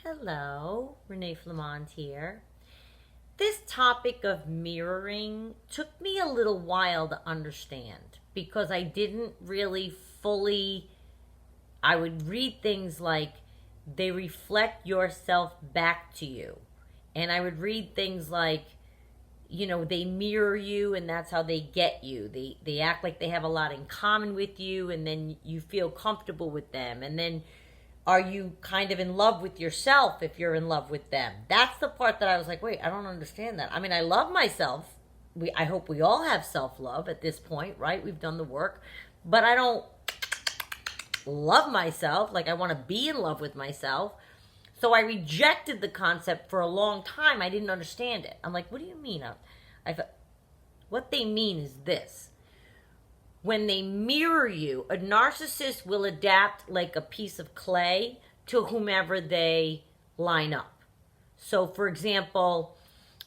Hello, Renee Flamond here. This topic of mirroring took me a little while to understand because I didn't really fully. I would read things like they reflect yourself back to you. And I would read things like, they mirror you and that's how they get you. They act like they have a lot in common with you and then you feel comfortable with them. And then are you kind of in love with yourself if you're in love with them? That's the part that I was like, wait, I don't understand that. I mean, I love myself. I hope we all have self-love at this point, right? We've done the work. But I don't love myself. Like, I want to be in love with myself. So I rejected the concept for a long time. I didn't understand it. I'm like, what do you mean? I thought, what they mean is this. When they mirror you, a narcissist will adapt like a piece of clay to whomever they line up. So, for example,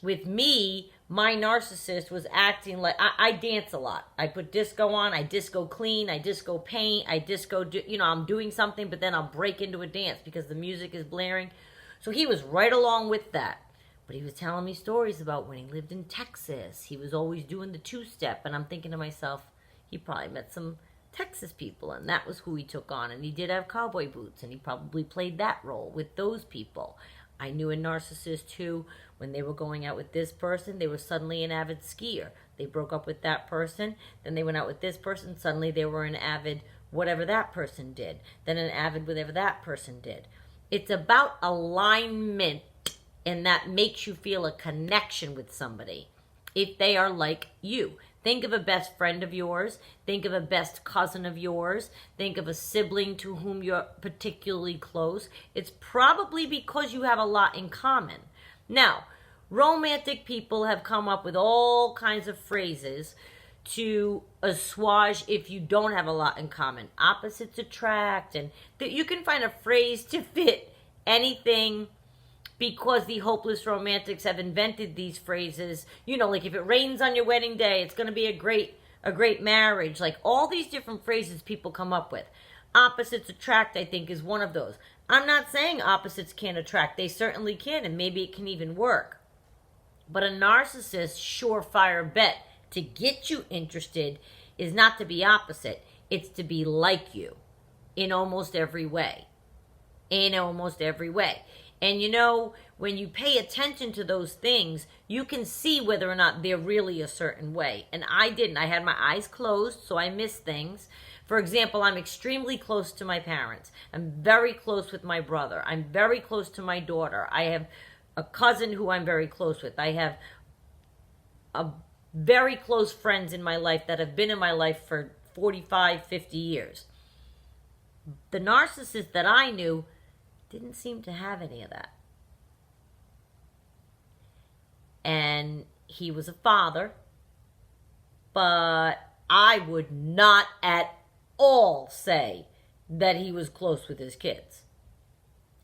with me, my narcissist was acting like I dance a lot. I put disco on, I disco clean, I disco paint, I disco, I'm doing something, but then I'll break into a dance because the music is blaring. So he was right along with that. But he was telling me stories about when he lived in Texas. He was always doing the two-step, and I'm thinking to myself, he probably met some Texas people, and that was who he took on. And he did have cowboy boots, and he probably played that role with those people. I knew a narcissist who, when they were going out with this person, they were suddenly an avid skier. They broke up with that person, then they went out with this person, suddenly they were an avid whatever that person did, then an avid whatever that person did. It's about alignment, and that makes you feel a connection with somebody if they are like you. Think of a best friend of yours. Think of a best cousin of yours. Think of a sibling to whom you're particularly close. It's probably because you have a lot in common. Now, romantic people have come up with all kinds of phrases to assuage if you don't have a lot in common. Opposites attract, and that you can find a phrase to fit anything because the hopeless romantics have invented these phrases. Like if it rains on your wedding day, it's going to be a great marriage. Like all these different phrases people come up with. Opposites attract, I think, is one of those. I'm not saying opposites can't attract. They certainly can, and maybe it can even work. But a narcissist's surefire bet to get you interested is not to be opposite. It's to be like you in almost every way. In almost every way. And when you pay attention to those things, you can see whether or not they're really a certain way. And I didn't. I had my eyes closed, so I missed things. For example, I'm extremely close to my parents. I'm very close with my brother. I'm very close to my daughter. I have a cousin who I'm very close with. I have a very close friends in my life that have been in my life for 45, 50 years. The narcissist that I knew didn't seem to have any of that. And he was a father, but I would not at all say that he was close with his kids.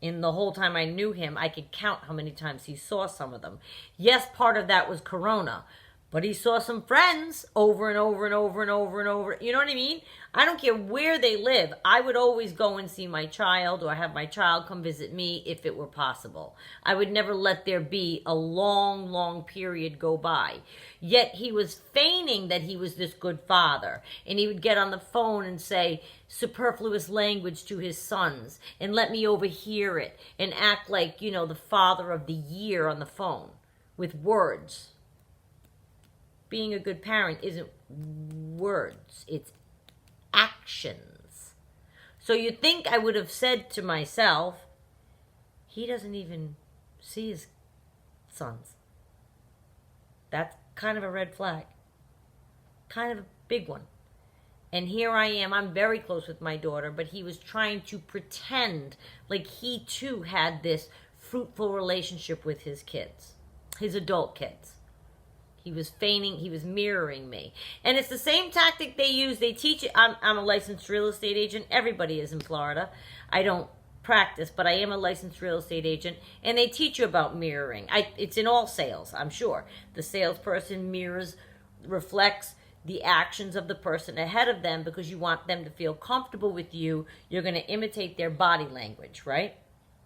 In the whole time I knew him, I could count how many times he saw some of them. Yes, part of that was Corona, but he saw some friends over and over and over and over and over. You know what I mean? I don't care where they live. I would always go and see my child or have my child come visit me if it were possible. I would never let there be a long, long period go by. Yet he was feigning that he was this good father. And he would get on the phone and say superfluous language to his sons and let me overhear it and act like, the father of the year on the phone with words. Being a good parent isn't words, it's actions. So you think I would have said to myself, he doesn't even see his sons. That's kind of a red flag. Kind of a big one. And here I am, I'm very close with my daughter, but he was trying to pretend like he too had this fruitful relationship with his kids, his adult kids. He was feigning, he was mirroring me. And it's the same tactic they use. They teach it. I'm a licensed real estate agent. Everybody is in Florida. I don't practice, but I am a licensed real estate agent. And they teach you about mirroring. It's in all sales, I'm sure. The salesperson mirrors, reflects the actions of the person ahead of them because you want them to feel comfortable with you. You're going to imitate their body language, right?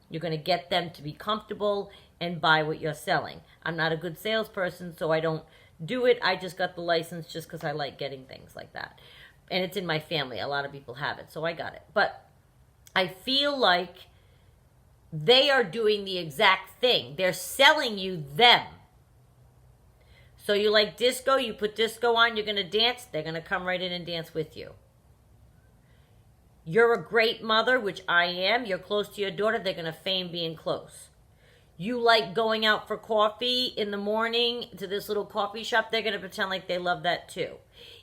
You're going to get them to be comfortable and buy what you're selling. I'm not a good salesperson, so I don't do it. I just got the license just because I like getting things like that. And it's in my family. A lot of people have it, so I got it. But I feel like they are doing the exact thing. They're selling you them. So you like disco, you put disco on, you're going to dance, they're going to come right in and dance with you. You're a great mother, which I am. You're close to your daughter, they're going to feign being close. You like going out for coffee in the morning to this little coffee shop, they're going to pretend like they love that too.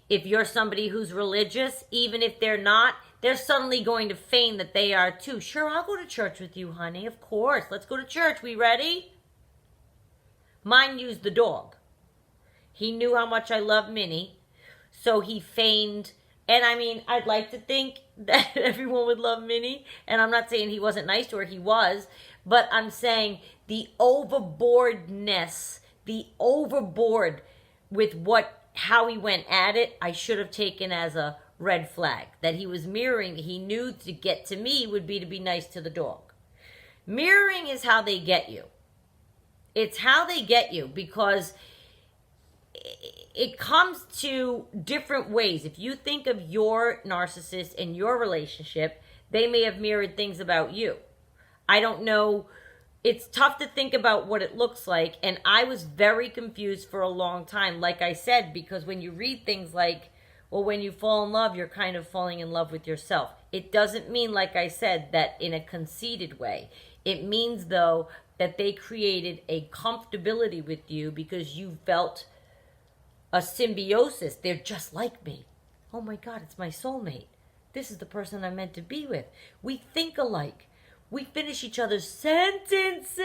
If you're somebody who's religious, even if they're not, they're suddenly going to feign that they are too. Sure, I'll go to church with you, honey. Of course. Let's go to church. We ready? Mine used the dog. He knew how much I love Minnie, so he feigned. And I mean, I'd like to think that everyone would love Minnie. And I'm not saying he wasn't nice to her. He was. But I'm saying the overboardness, the overboard with how he went at it, I should have taken as a red flag. That he was mirroring. He knew to get to me would be to be nice to the dog. Mirroring is how they get you. It's how they get you, because it comes to different ways. If you think of your narcissist in your relationship, they may have mirrored things about you. I don't know. It's tough to think about what it looks like. And I was very confused for a long time, like I said, because when you read things like, well, when you fall in love, you're kind of falling in love with yourself. It doesn't mean, like I said, that in a conceited way. It means, though, that they created a comfortability with you because you felt a symbiosis. They're just like me. Oh my God, it's my soulmate. This is the person I'm meant to be with. We think alike. We finish each other's sentences.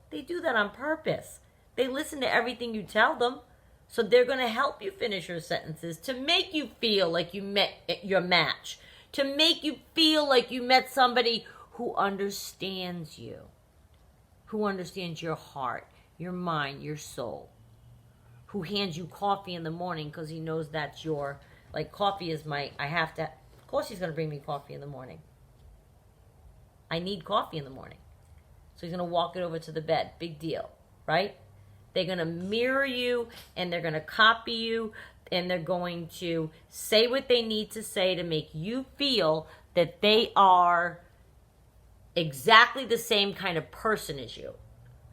They do that on purpose. They listen to everything you tell them. So they're going to help you finish your sentences to make you feel like you met your match. To make you feel like you met somebody who understands you. Who understands your heart, your mind, your soul. Who hands you coffee in the morning because he knows that's your, like, coffee is of course he's going to bring me coffee in the morning. I need coffee in the morning. So he's going to walk it over to the bed. Big deal, right? They're going to mirror you, and they're going to copy you, and they're going to say what they need to say to make you feel that they are exactly the same kind of person as you,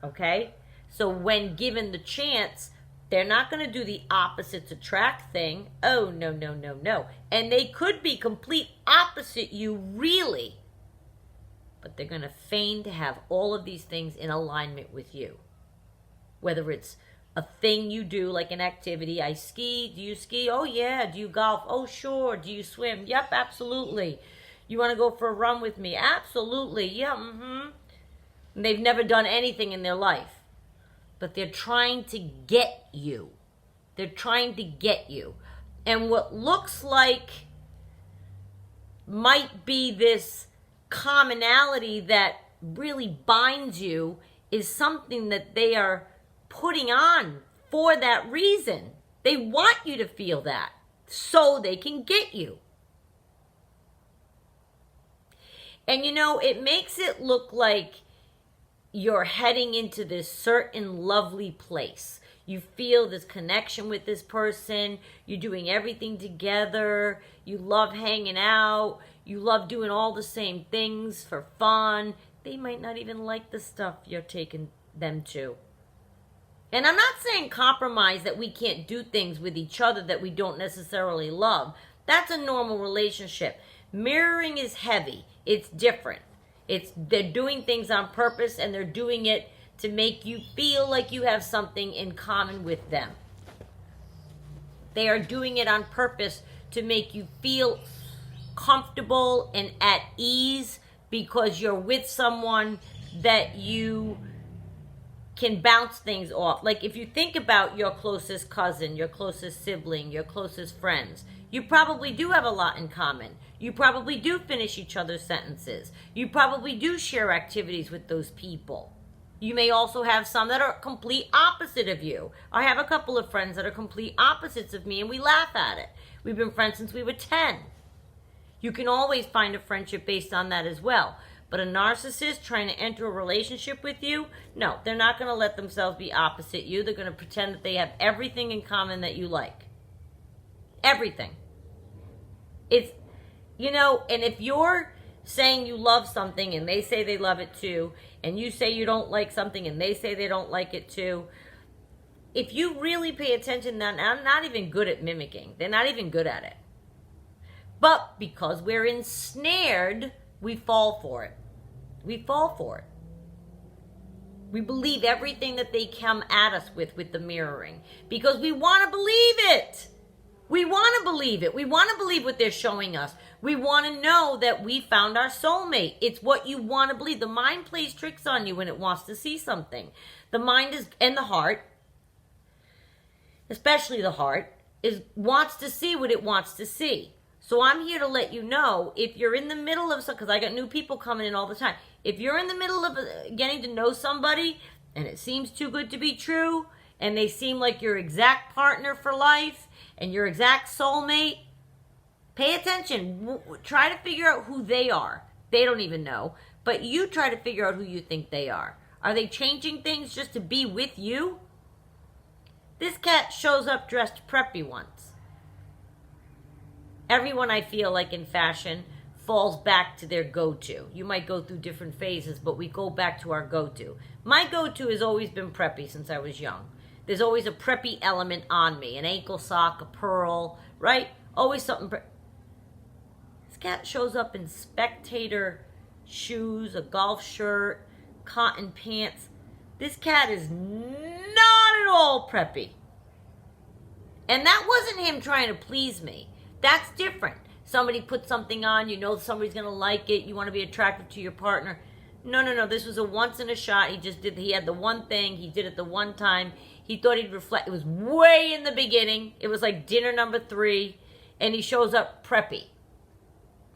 okay? So when given the chance, they're not going to do the opposites attract thing. Oh, no, no, no, no. And they could be complete opposite you, really. But they're going to feign to have all of these things in alignment with you. Whether it's a thing you do, like an activity. I ski. Do you ski? Oh, yeah. Do you golf? Oh, sure. Do you swim? Yep, absolutely. You want to go for a run with me? Absolutely. Yeah, mm-hmm. And they've never done anything in their life. But they're trying to get you. They're trying to get you. And what looks like might be this commonality that really binds you is something that they are putting on for that reason. They want you to feel that so they can get you. And you know, it makes it look like you're heading into this certain lovely place. You feel this connection with this person. You're doing everything together. You love hanging out. You love doing all the same things for fun. They might not even like the stuff you're taking them to. And I'm not saying compromise that we can't do things with each other that we don't necessarily love. That's a normal relationship. Mirroring is heavy. It's different. They're doing things on purpose, and they're doing it to make you feel like you have something in common with them. They are doing it on purpose to make you feel comfortable and at ease because you're with someone that you can bounce things off. Like if you think about your closest cousin, your closest sibling, your closest friends, you probably do have a lot in common. You probably do finish each other's sentences. You probably do share activities with those people. You may also have some that are complete opposite of you. I have a couple of friends that are complete opposites of me, and we laugh at it. We've been friends since we were 10. You can always find a friendship based on that as well. But a narcissist trying to enter a relationship with you, no, they're not going to let themselves be opposite you. They're going to pretend that they have everything in common that you like. Everything. It's, and if you're saying you love something and they say they love it too, and you say you don't like something and they say they don't like it too, if you really pay attention, they're not even good at mimicking. They're not even good at it. But because we're ensnared, we fall for it. We fall for it. We believe everything that they come at us with the mirroring. Because we want to believe it. We want to believe it. We want to believe what they're showing us. We want to know that we found our soulmate. It's what you want to believe. The mind plays tricks on you when it wants to see something. The mind and the heart, especially the heart, wants to see what it wants to see. So I'm here to let you know, if you're in the middle of something, because I got new people coming in all the time. If you're in the middle of getting to know somebody and it seems too good to be true, and they seem like your exact partner for life and your exact soulmate, pay attention. Try to figure out who they are. They don't even know. But you try to figure out who you think they are. Are they changing things just to be with you? This cat shows up dressed preppy once. Everyone, I feel like in fashion, falls back to their go-to. You might go through different phases, but we go back to our go-to. My go-to has always been preppy since I was young. There's always a preppy element on me. An ankle sock, a pearl, right? Always something. This cat shows up in spectator shoes, a golf shirt, cotton pants. This cat is not at all preppy. And that wasn't him trying to please me. That's different. Somebody put something on, you know somebody's going to like it, you want to be attractive to your partner. No. This was a once in a shot. He had the one thing, he did it the one time. He thought he'd reflect. It was way in the beginning. It was like dinner number 3, and he shows up preppy.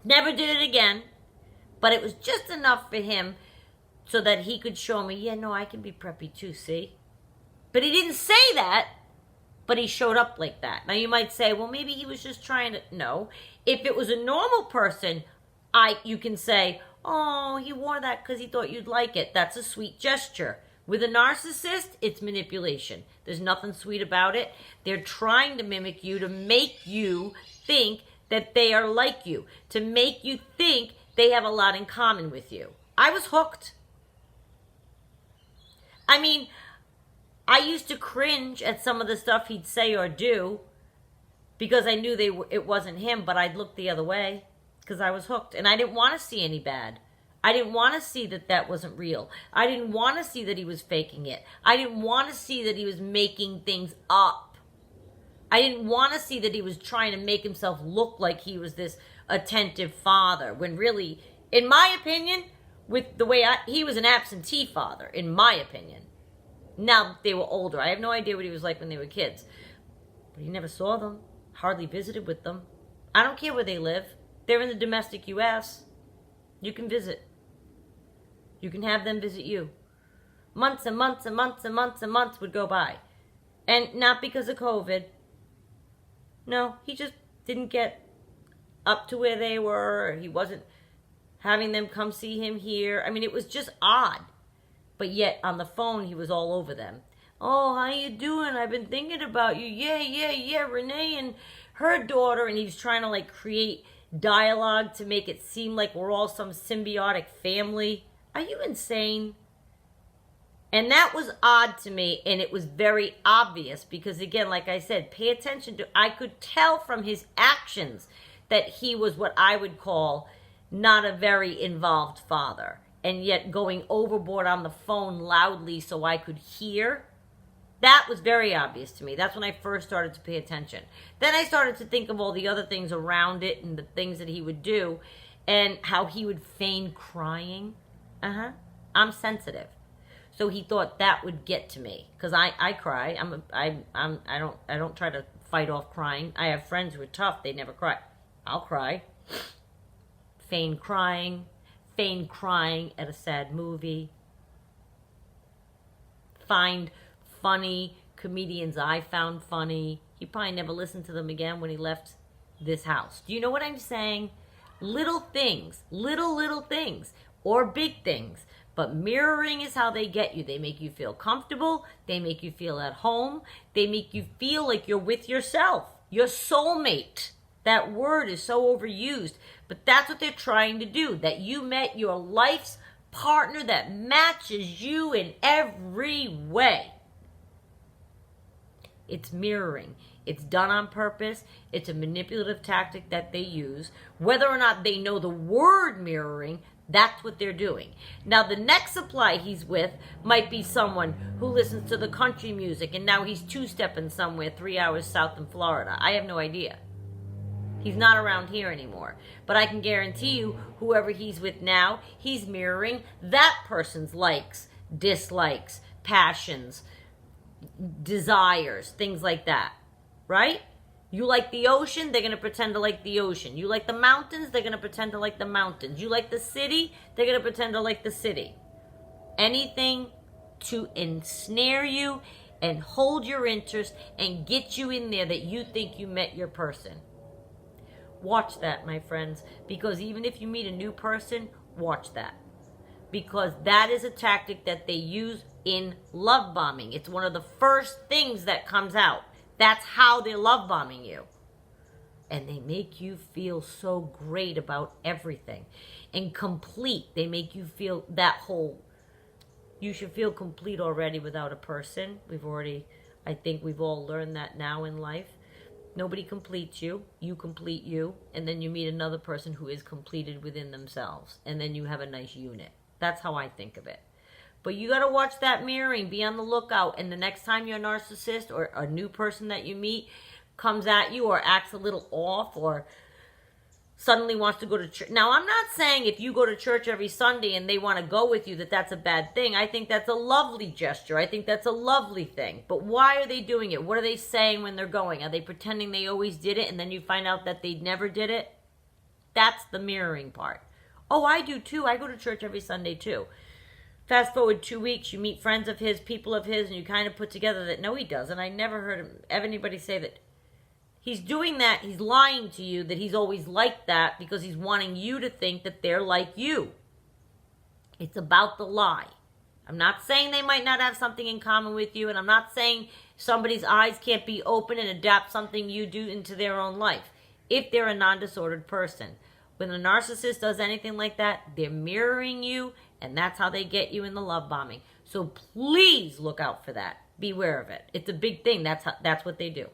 Never did it again, but it was just enough for him so that he could show me, yeah, no, I can be preppy too, see? But he didn't say that, but he showed up like that. Now you might say, well, maybe he was just trying to, no. If it was a normal person, you can say, oh, he wore that because he thought you'd like it. That's a sweet gesture. With a narcissist, it's manipulation. There's nothing sweet about it. They're trying to mimic you to make you think that they are like you, to make you think they have a lot in common with you. I was hooked. I mean, I used to cringe at some of the stuff he'd say or do because I knew it wasn't him, but I'd look the other way because I was hooked. And I didn't want to see any bad. I didn't want to see that wasn't real. I didn't want to see that he was faking it. I didn't want to see that he was making things up. I didn't want to see that he was trying to make himself look like he was this attentive father, when really, in my opinion, with the way he was an absentee father, in my opinion. Now they were older. I have no idea what he was like when they were kids. But he never saw them, hardly visited with them. I don't care where they live. They're in the domestic U.S. You can visit. You can have them visit you. Months and months and months and months and months would go by. And not because of COVID. No, he just didn't get up to where they were. He wasn't having them come see him here. I mean, it was just odd. But yet, on the phone, he was all over them. Oh, how you doing? I've been thinking about you. Yeah, Renee and her daughter. And he was trying to, like, create dialogue to make it seem like we're all some symbiotic family. Are you insane? And that was odd to me, and it was very obvious because, again, like I said, pay attention to, I could tell from his actions that he was what I would call not a very involved father, and yet going overboard on the phone loudly so I could hear. That was very obvious to me. That's when I first started to pay attention. Then I started to think of all the other things around it and the things that he would do and how he would feign crying. I'm sensitive. So he thought that would get to me because I cry. I don't try to fight off crying. I have friends who are tough. They never cry. I'll cry. Feign crying at a sad movie. Find funny comedians I found funny. He probably never listened to them again when he left this house. Do you know what I'm saying? Little things, little things. or big things. But mirroring is how they get you. They make you feel comfortable. They make you feel at home. They make you feel like you're with yourself, your soulmate. That word is so overused, but that's what they're trying to do. That you met your life's partner that matches you in every way. It's mirroring. It's done on purpose. It's a manipulative tactic that they use. Whether or not they know the word mirroring, that's what they're doing. Now, the next supply he's with might be someone who listens to the country music, and now he's two-stepping somewhere 3 hours south in Florida. I have no idea. He's not around here anymore. But I can guarantee you, whoever he's with now, he's mirroring that person's likes, dislikes, passions, desires, things like that. Right? You like the ocean, they're going to pretend to like the ocean. You like the mountains, they're going to pretend to like the mountains. You like the city, they're going to pretend to like the city. Anything to ensnare you and hold your interest and get you in there that you think you met your person. Watch that, my friends, because even if you meet a new person, watch that. Because that is a tactic that they use in love bombing. It's one of the first things that comes out. That's how they're love bombing you. And they make you feel so great about everything. And complete. They make you feel that whole. You should feel complete already without a person. I think we've all learned that now in life. Nobody completes you. You complete you. And then you meet another person who is completed within themselves. And then you have a nice unit. That's how I think of it. But you got to watch that mirroring. Be on the lookout. And the next time your narcissist or a new person that you meet comes at you or acts a little off or suddenly wants to go to church. Now, I'm not saying if you go to church every Sunday and they want to go with you that that's a bad thing. I think that's a lovely gesture. I think that's a lovely thing. But why are they doing it? What are they saying when they're going? Are they pretending they always did it and then you find out that they never did it? That's the mirroring part. Oh, I do too. I go to church every Sunday too. Fast forward 2 weeks, you meet friends of his, people of his, and you kind of put together that, no, he doesn't. I never heard anybody say that. He's doing that. He's lying to you that he's always like that because he's wanting you to think that they're like you. It's about the lie. I'm not saying they might not have something in common with you, and I'm not saying somebody's eyes can't be open and adapt something you do into their own life if they're a non-disordered person. When a narcissist does anything like that, they're mirroring you, and that's how they get you in the love bombing. So please look out for that. Beware of it. It's a big thing. That's what they do.